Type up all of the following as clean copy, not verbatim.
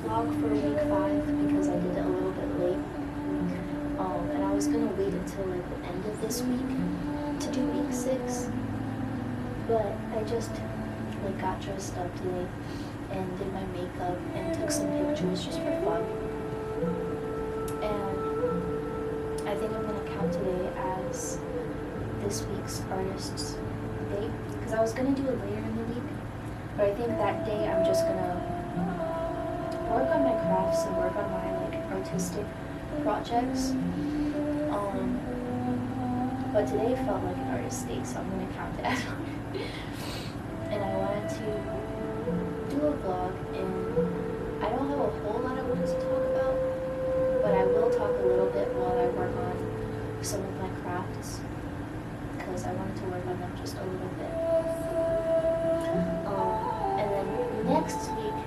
vlog for week 5 because I did it a little bit late. And I was gonna wait until like the end of this week to do week 6, but I just like got dressed up today and did my makeup and took some pictures just for fun. And I think I'm gonna count today as this week's artist's day because I was gonna do it later in the week, but I think that day I'm just gonna work on my crafts and work on my like artistic projects. But today felt like an artist's day, so I'm gonna count it as one. And I wanted to do a vlog, and I don't have a whole lot I wanted to talk about, but I will talk a little bit while I work on some of my crafts because I wanted to work on them just a little bit. And then next week,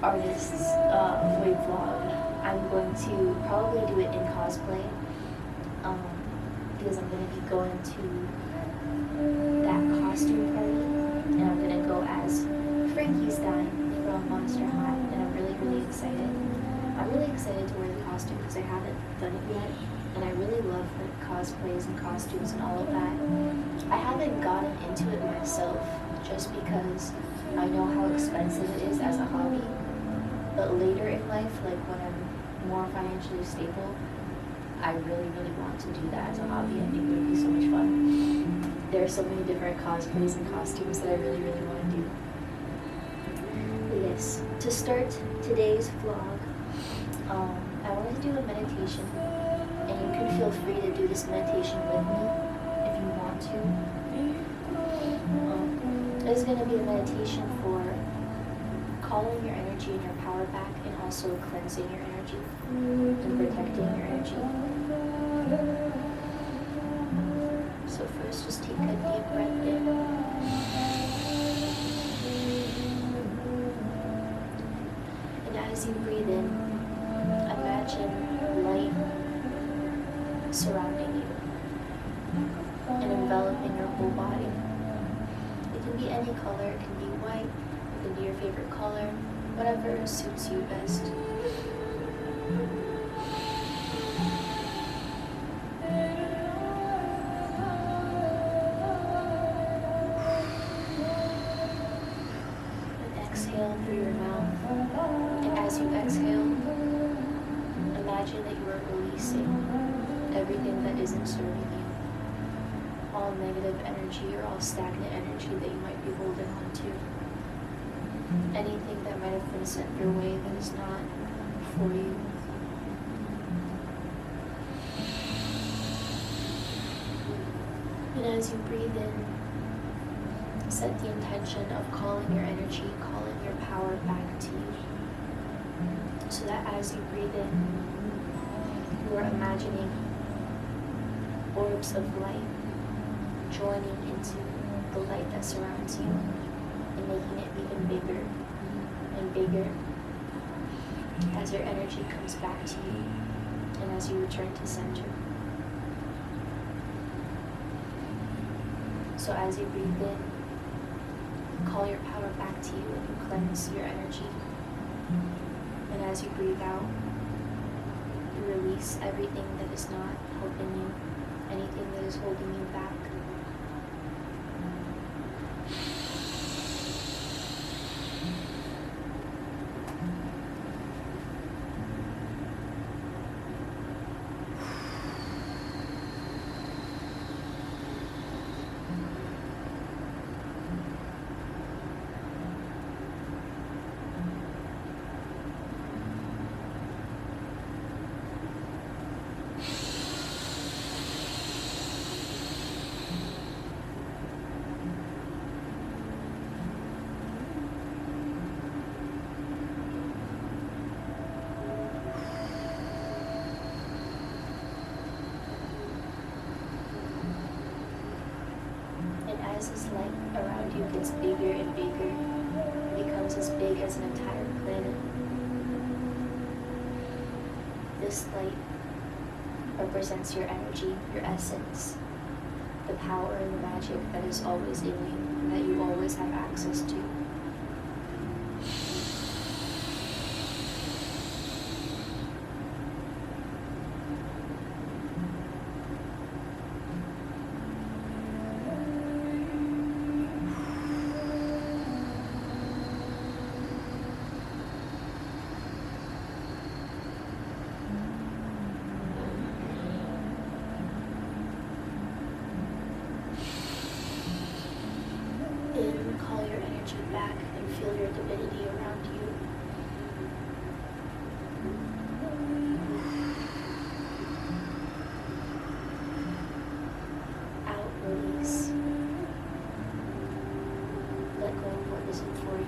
artist's wig vlog, I'm going to probably do it in cosplay because I'm going to be going to that costume party, and I'm going to go as Frankenstein from Monster High, and I'm really, really excited. I'm really excited to wear the costume because I haven't done it yet, and I really love like cosplays and costumes and all of that. I haven't gotten into it myself just because I know how expensive it is as a hobby, but later in life, like when I'm more financially stable, I really, really want to do that as a hobby. I think it would be so much fun. There are so many different cosplays and costumes that I really, really want to do. But yes, to start today's vlog, I wanted to do a meditation, and you can feel free to do this meditation with me if you want to. This is going to be a meditation for calling your energy and your power back, and also cleansing your energy and protecting your energy. So first, just take a deep breath in. And as you breathe in, imagine light surrounding you and enveloping your whole body. It can be any color, it can be white, it can be your favorite color, whatever suits you best. And exhale through your mouth. And as you exhale, imagine that you are releasing everything that isn't serving you. All negative energy or all stagnant energy that you might be holding on to. Anything that might have been sent your way that is not for you. And as you breathe in, set the intention of calling your energy, calling your power back to you. So that as you breathe in, you are imagining orbs of light joining into the light that surrounds you and making it even bigger and bigger as your energy comes back to you and as you return to center. So as you breathe in, call your power back to you and you cleanse your energy. And as you breathe out, you release everything that is not helping you, anything that is holding you back. As this light around you gets bigger and bigger, it becomes as big as an entire planet. This light represents your energy, your essence, the power and the magic that is always in you and that you always have access to. in, call your energy back and feel your divinity around you. Out, release. Let go of what isn't for you.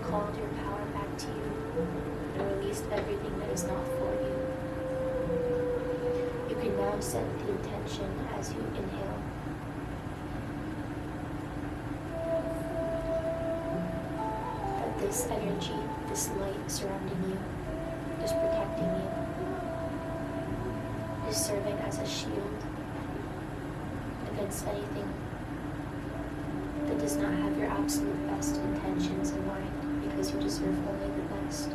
Called your power back to you and released everything that is not for you. You can now set the intention as you inhale. That this energy, this light surrounding you, is protecting you, is serving as a shield against anything that does not have your absolute best intentions in mind, because you deserve only the best.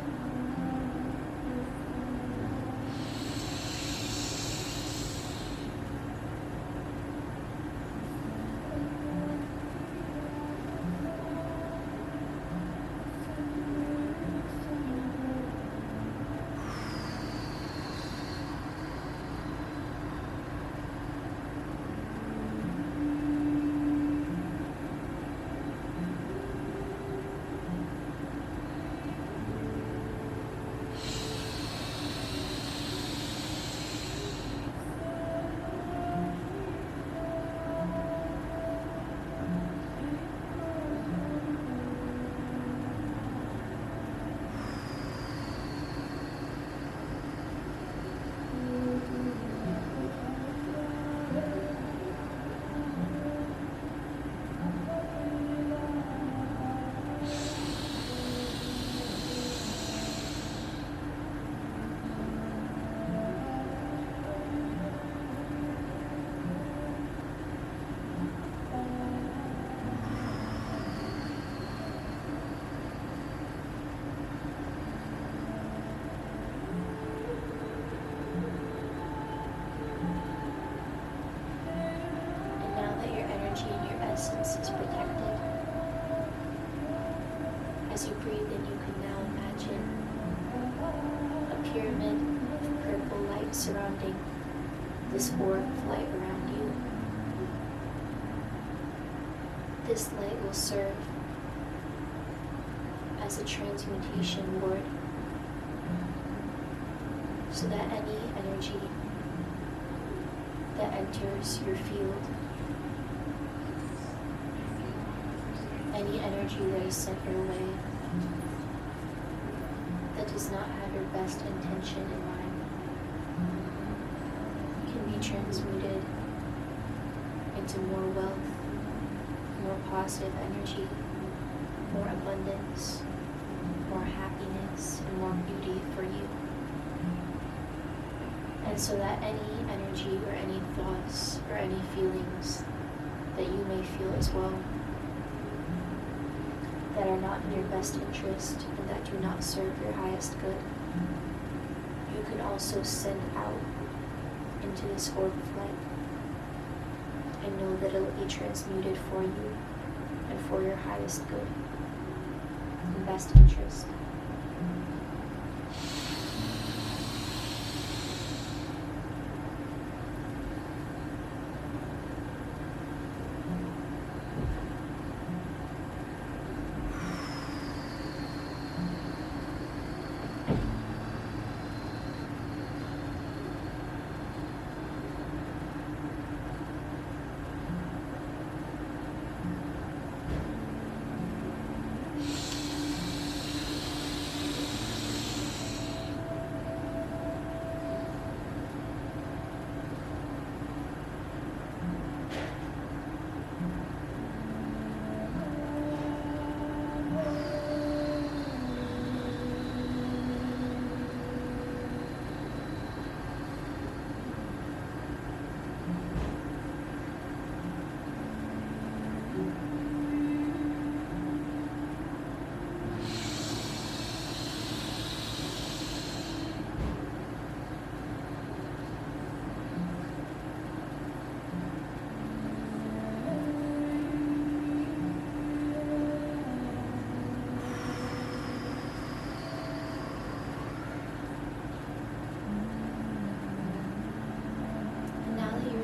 Essence is protected. As you breathe in, you can now imagine a pyramid of purple light surrounding this orb of light around you. This light will serve as a transmutation ward, so that any energy that enters your field, any energy that is sent your way that does not have your best intention in mind, can be transmuted into more wealth, more positive energy, more abundance, more happiness, and more beauty for you. And so that any energy or any thoughts or any feelings that you may feel as well that are not in your best interest and that do not serve your highest good, you can also send out into this orb of light and know that it will be transmuted for you and for your highest good and best interest.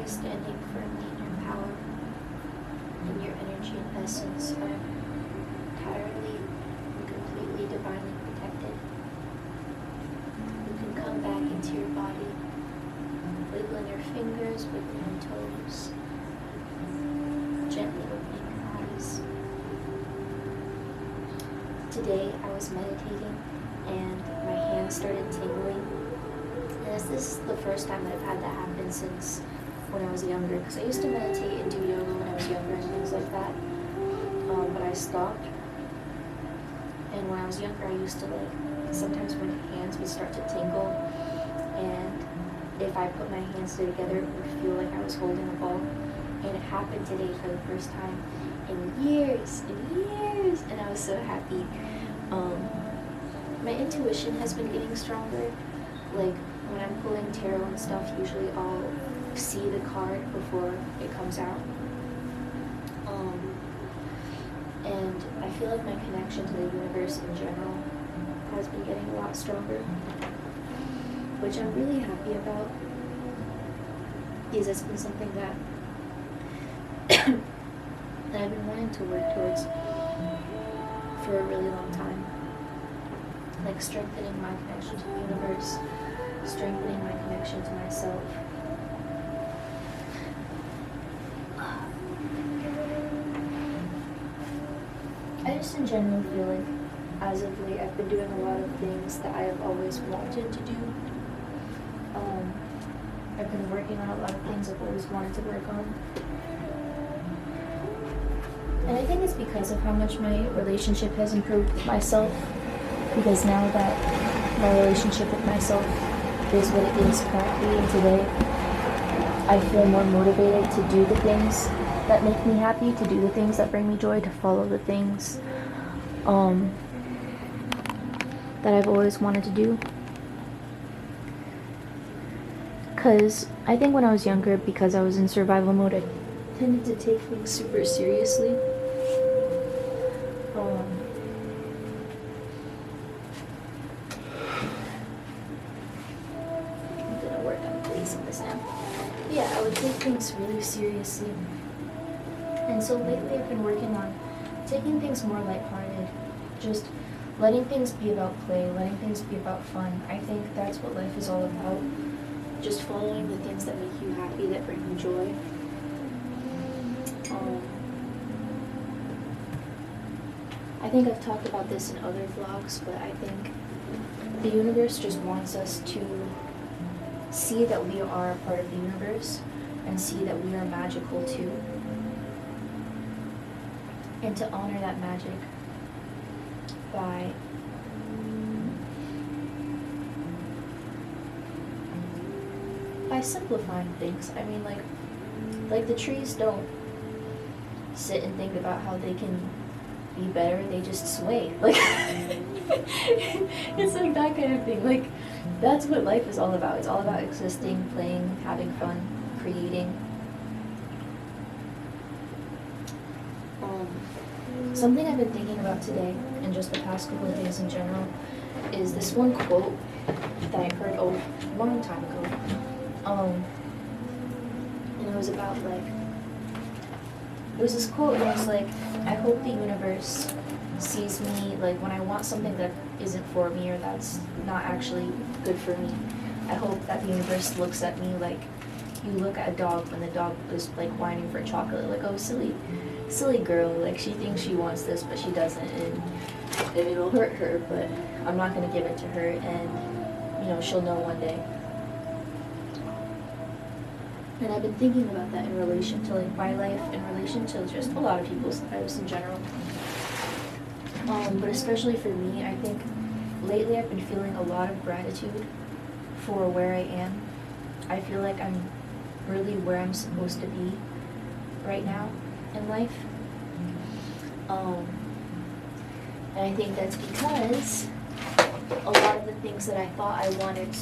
Standing firmly in your power, in your energy and essence are entirely and completely divinely protected. You can come back into your body, wiggling your fingers, wiggling your toes, gently opening your eyes. Today I was meditating and my hands started tingling. And this is the first time that I've had that happen since when I was younger, because I used to meditate and do yoga when I was younger and things like that, but I stopped. And when I was younger, I used to sometimes my hands would start to tingle, and if I put my hands together, it would feel like I was holding a ball. And it happened today for the first time in years, and I was so happy. My intuition has been getting stronger. Like when I'm pulling tarot and stuff, usually I'll see the card before it comes out. And I feel like my connection to the universe in general has been getting a lot stronger, which I'm really happy about, because it's been something that that I've been wanting to work towards for a really long time. Like strengthening my connection to the universe, strengthening my connection to myself. I just in general feel like as of late I've been doing a lot of things that I have always wanted to do. I've been working on a lot of things I've always wanted to work on. And I think it's because of how much my relationship has improved with myself. Because now that my relationship with myself is what it is currently and today, I feel more motivated to do the things that make me happy, to do the things that bring me joy, to follow the things that I've always wanted to do. Because I think when I was younger, because I was in survival mode, I tended to take things super seriously. I'm gonna work on placing this now. Yeah, I would take things really seriously. And so lately I've been working on taking things more lighthearted, just letting things be about play, letting things be about fun. I think that's what life is all about. Just following the things that make you happy, that bring you joy. I think I've talked about this in other vlogs, but I think the universe just wants us to see that we are a part of the universe and see that we are magical too. And to honor that magic by by simplifying things. I mean, like the trees don't sit and think about how they can be better, they just sway. Like, it's like that kind of thing. Like, that's what life is all about. It's all about existing, playing, having fun, creating. Something I've been thinking about today, and just the past couple of days in general, is this one quote that I heard a long time ago. And it was about, like, it was this quote, and it was like, I hope the universe sees me, like, when I want something that isn't for me or that's not actually good for me, I hope that the universe looks at me like you look at a dog when the dog is, like, whining for chocolate, like, oh, silly girl, like, she thinks she wants this, but she doesn't, and it'll hurt her, but I'm not gonna give it to her, and, you know, she'll know one day. And I've been thinking about that in relation to, like, my life, in relation to just a lot of people's lives in general. But especially for me, I think lately I've been feeling a lot of gratitude for where I am. I feel like I'm really where I'm supposed to be right now in life. And I think that's because a lot of the things that I thought I wanted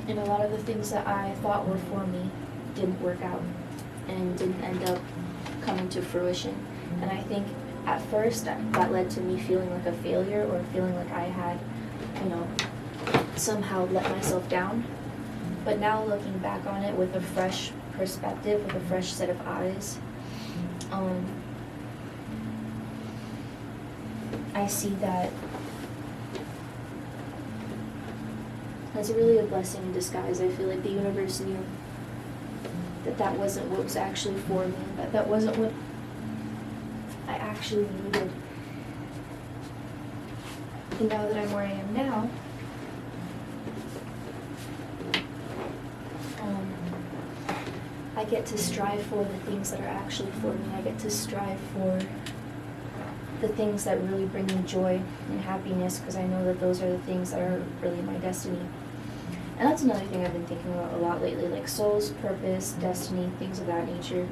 and a lot of the things that I thought were for me didn't work out and didn't end up coming to fruition. And I think at first that led to me feeling like a failure or feeling like I had, you know, somehow let myself down. But now looking back on it with a fresh perspective, with a fresh set of eyes, I see that that's really a blessing in disguise. I feel like the universe knew that that wasn't what was actually for me, that that wasn't what I actually needed. And now that I'm where I am now, I get to strive for the things that are actually for me. I get to strive for the things that really bring me joy and happiness, because I know that those are the things that are really my destiny. And that's another thing I've been thinking about a lot lately, like souls, purpose, destiny, things of that nature.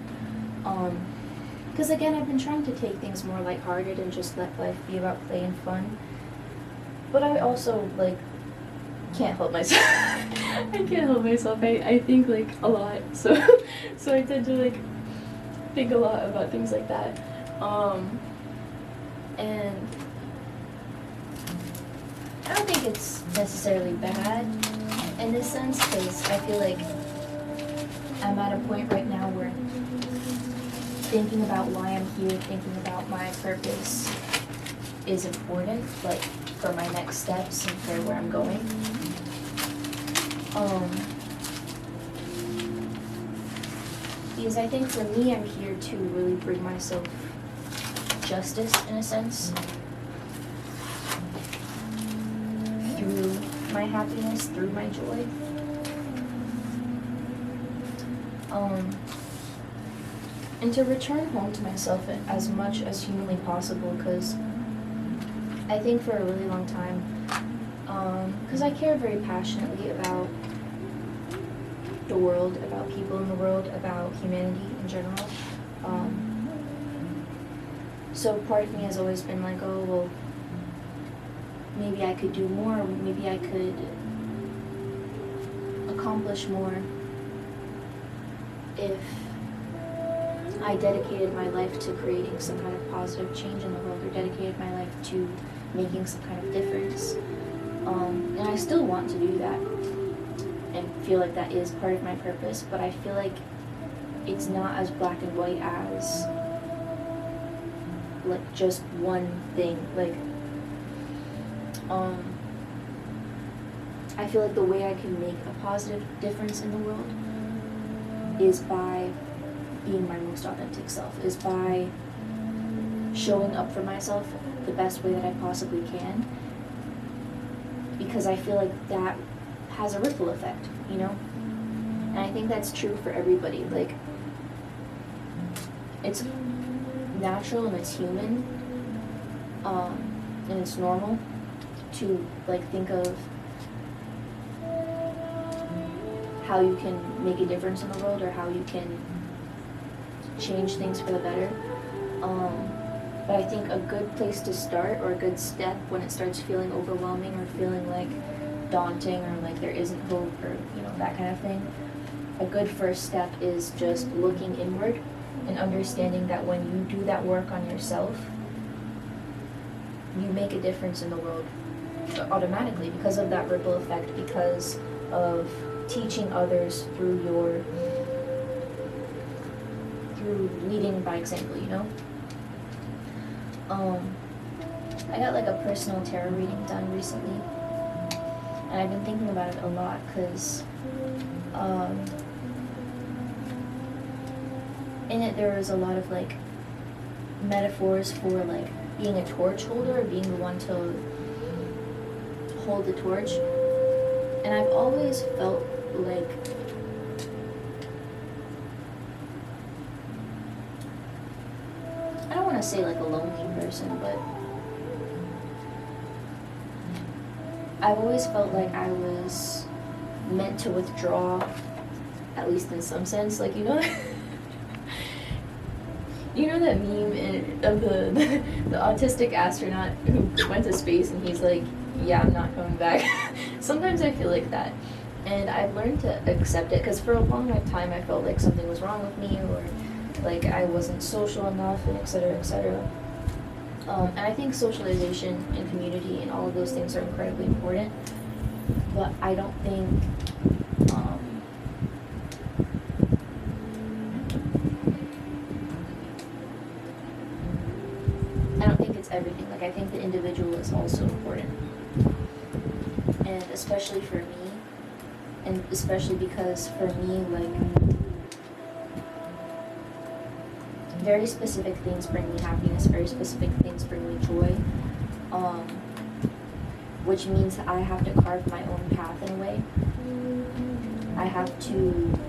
Because again, I've been trying to take things more lighthearted and just let life be about play and fun. But I also, like, can't help myself. I can't help myself. I think, like, a lot. So I tend to, like, think a lot about things like that. And I don't think it's necessarily bad in this sense, because I feel like I'm at a point right now where thinking about why I'm here, thinking about my purpose is important, like, for my next steps and for where I'm going. Because I think for me, I'm here to really bring myself justice, in a sense, through my happiness, through my joy. And to return home to myself as much as humanly possible, because I think for a really long time, because I care very passionately about the world, about people in the world, about humanity in general. So part of me has always been like, oh, well, maybe I could do more, maybe I could accomplish more if I dedicated my life to creating some kind of positive change in the world, or dedicated my life to making some kind of difference. And I still want to do that and feel like that is part of my purpose, but I feel like it's not as black and white as, like, just one thing. Like, I feel like the way I can make a positive difference in the world is by being my most authentic self, is by showing up for myself the best way that I possibly can, because I feel like that has a ripple effect, you know? And I think that's true for everybody. Like, it's natural and it's human, and it's normal to, like, think of how you can make a difference in the world or how you can change things for the better. But I think a good place to start, or a good step when it starts feeling overwhelming or feeling like daunting or like there isn't hope or that kind of thing, a good first step is just looking inward and understanding that when you do that work on yourself, you make a difference in the world automatically because of that ripple effect, because of teaching others through leading by example, I got like a personal tarot reading done recently, and I've been thinking about it a lot because in it there was a lot of like metaphors for like being a torch holder or being the one to hold the torch, and I've always felt like I don't want to say like a lonely person, but I've always felt like I was meant to withdraw, at least in some sense. Like, you know that meme of the autistic astronaut who went to space and he's like, yeah, I'm not coming back. Sometimes I feel like that. And I've learned to accept it, because for a long time I felt like something was wrong with me, or like I wasn't social enough, and etc., etc. And I think socialization and community and all of those things are incredibly important, but I don't think it's everything. Like, I think the individual is also important, and especially for me, and especially because for me, like, very specific things bring me happiness, very specific things bring me joy, which means I have to carve my own path in a way. I have to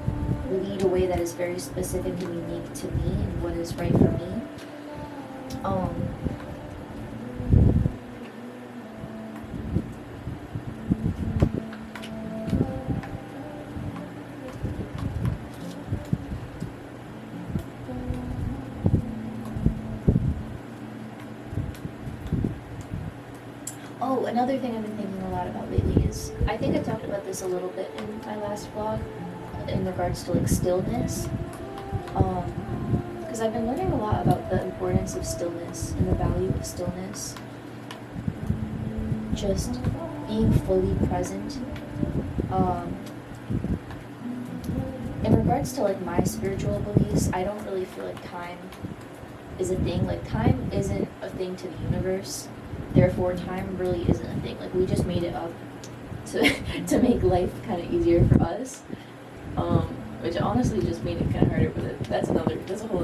lead a way that is very specific and unique to me and what is right for me. Oh, another thing I've been thinking a lot about lately is, I think I talked about this a little bit in my last vlog, in regards to like stillness. Because I've been learning a lot about the importance of stillness and the value of stillness. Just being fully present. In regards to like my spiritual beliefs, I don't really feel like time is a thing. Like, time isn't a thing to the universe. Therefore, time really isn't a thing. Like, we just made it up to make life kind of easier for us. Which honestly just made it kind of harder, but that's a whole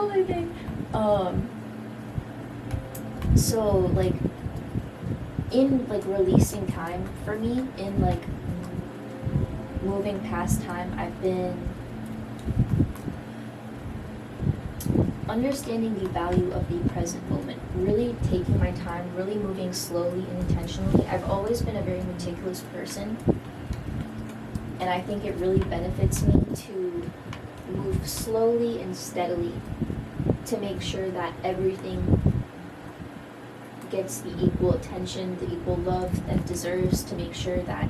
other thing. So like, in like releasing time for me, in like moving past time, I've been understanding the value of the present moment, really taking my time, really moving slowly and intentionally. I've always been a very meticulous person, and I think it really benefits me to move slowly and steadily to make sure that everything gets the equal attention, the equal love that it deserves, to make sure that,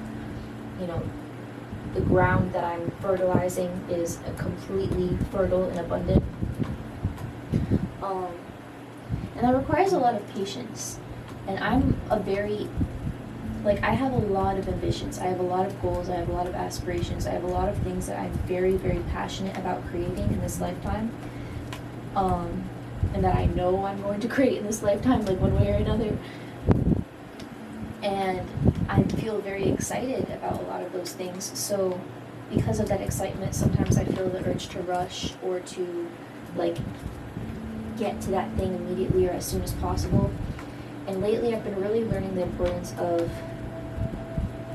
the ground that I'm fertilizing is completely fertile and abundant. And that requires a lot of patience. And I'm I have a lot of ambitions. I have a lot of goals. I have a lot of aspirations. I have a lot of things that I'm very, very passionate about creating in this lifetime. And that I know I'm going to create in this lifetime, like one way or another. And I feel very excited about a lot of those things. So because of that excitement, sometimes I feel the urge to rush or to get to that thing immediately or as soon as possible. And lately I've been really learning the importance of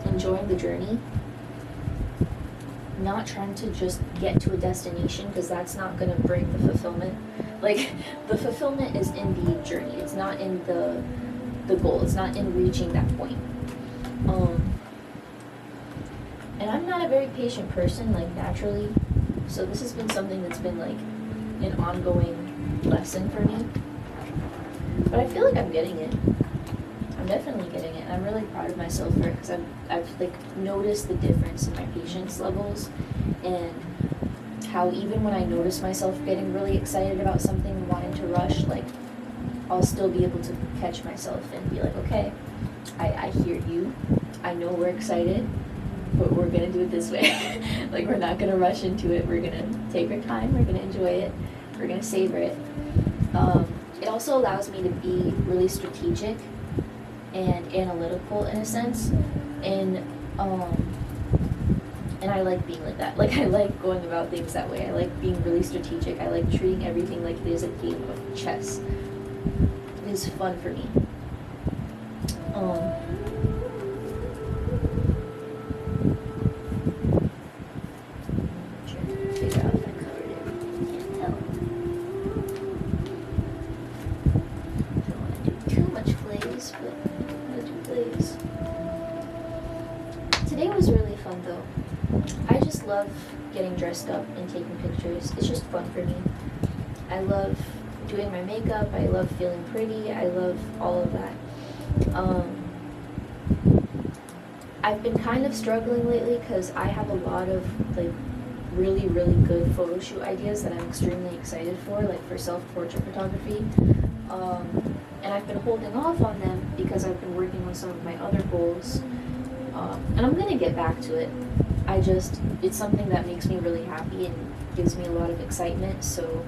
enjoying the journey, not trying to just get to a destination, because that's not going to bring the fulfillment. The fulfillment is in the journey. It's not in the goal. It's not in reaching that point. And I'm not a very patient person, like, naturally, so this has been something that's been, like, an ongoing lesson for me. But I feel like I'm getting it. I'm definitely getting it, and I'm really proud of myself for it, because I've like, noticed the difference in my patience levels, and how even when I notice myself getting really excited about something and wanting to rush, like, I'll still be able to catch myself and be like, okay, I hear you, I know we're excited, but we're gonna do it this way. Like, we're not gonna rush into it, we're gonna take our time, we're gonna enjoy it, we're gonna savor it. It also allows me to be really strategic and analytical in a sense, and I like being like that. Like, I like going about things that way. I like being really strategic. I like treating everything like it is a game of chess. It is fun for me. Trying to figure out if I covered it. Can't tell. Don't want to do too much glaze, but I'm gonna do glaze. Today was really fun though. I just love getting dressed up and taking pictures. It's just fun for me. I love doing my makeup. I love feeling pretty. I love all of that. I've been kind of struggling lately because I have a lot of, like, really, really good photo shoot ideas that I'm extremely excited for, like for self-portrait photography. And I've been holding off on them because I've been working on some of my other goals. And I'm gonna get back to it. It's something that makes me really happy and gives me a lot of excitement, so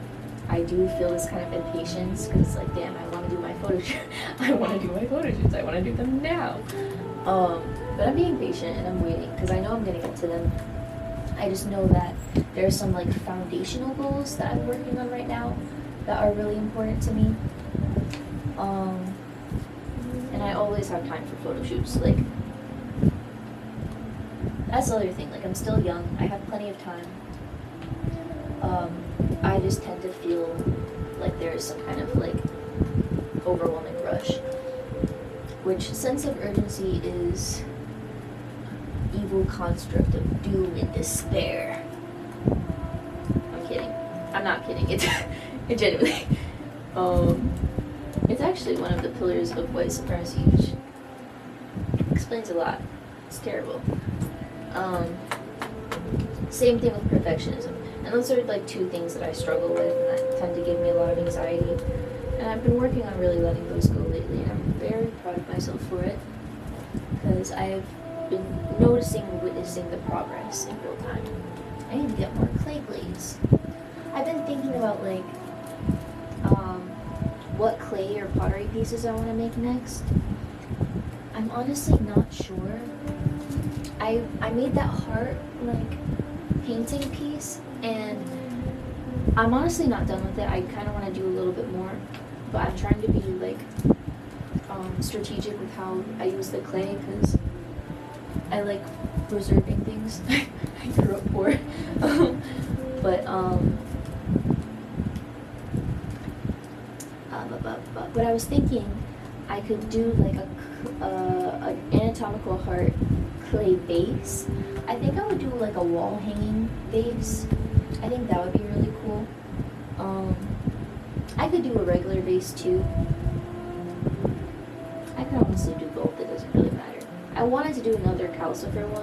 I do feel this kind of impatience, because, like, damn, I want to do my photo shoot. I want to do my photo shoots. I want to do them now. But I'm being patient and I'm waiting, because I know I'm gonna get to them. I just know that there are some, like, foundational goals that I'm working on right now that are really important to me. And I always have time for photo shoots. Like, that's the other thing. Like, I'm still young. I have plenty of time. I just tend to feel like there's some kind of, like, overwhelming rush. Which sense of urgency is evil construct of doom and despair. I'm kidding. I'm not kidding. It genuinely. It's actually one of the pillars of white supremacy, which explains a lot. It's terrible. Same thing with perfectionism. And those are, like, two things that I struggle with and that tend to give me a lot of anxiety. And I've been working on really letting those go lately, and I'm very proud of myself for it, because I've been noticing and witnessing the progress in real time. I need to get more clay glaze. I've been thinking about, like, what clay or pottery pieces I want to make next. I'm honestly not sure. I made that heart, like, painting piece, and I'm honestly not done with it. I kind of want to do a little bit more, but I'm trying to be, like, strategic with how I use the clay, because I like preserving things. I grew up poor. But what I was thinking, I could do, like, an anatomical heart clay base. I think I would do, like, a wall hanging base. I think that would be really cool. I could do a regular base too. I could honestly do both. It doesn't really matter. I wanted to do another calcifer one,